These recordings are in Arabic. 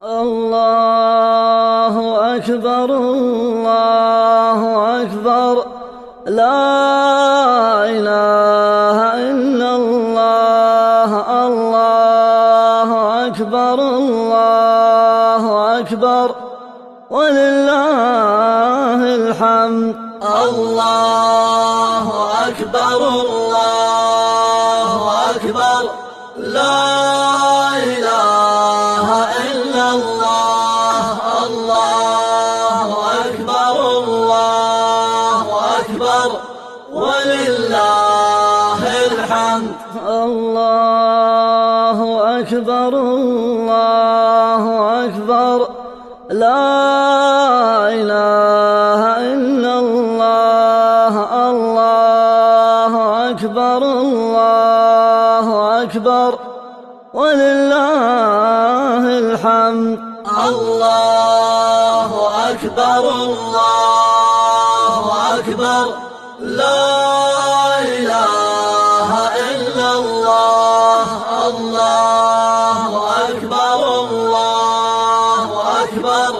الله أكبر الله أكبر لا إله إلا الله الله أكبر الله أكبر ولله الحمد الله أكبر الله أكبر لا إله إلا الله الله أكبر الله أكبر ولله الحمد الله أكبر الله أكبر لا إله إلا الله الله أكبر الله أكبر ولله الحمد الله أكبر الله أكبر لا إله إلا الله الله أكبر الله أكبر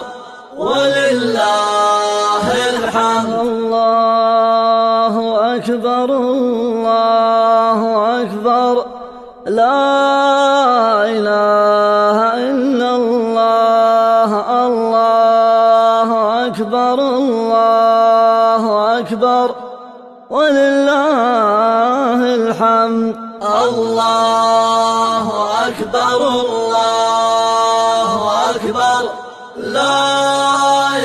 ولله الحمد الله أكبر الله أكبر لا إله إلا الله الله أكبر الله أكبر ولله الحمد الله أكبر الله أكبر لا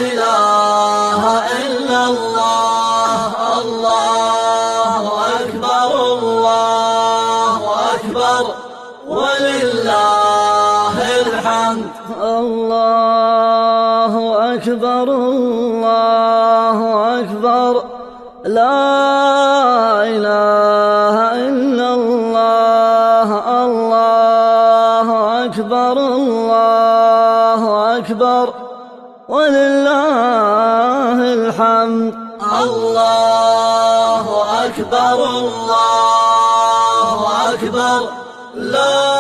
إله إلا الله الله أكبر الله أكبر ولله الحمد الله أكبر الله أكبر لا إله إلا الله الله أكبر الله أكبر ولله الحمد الله أكبر الله أكبر لا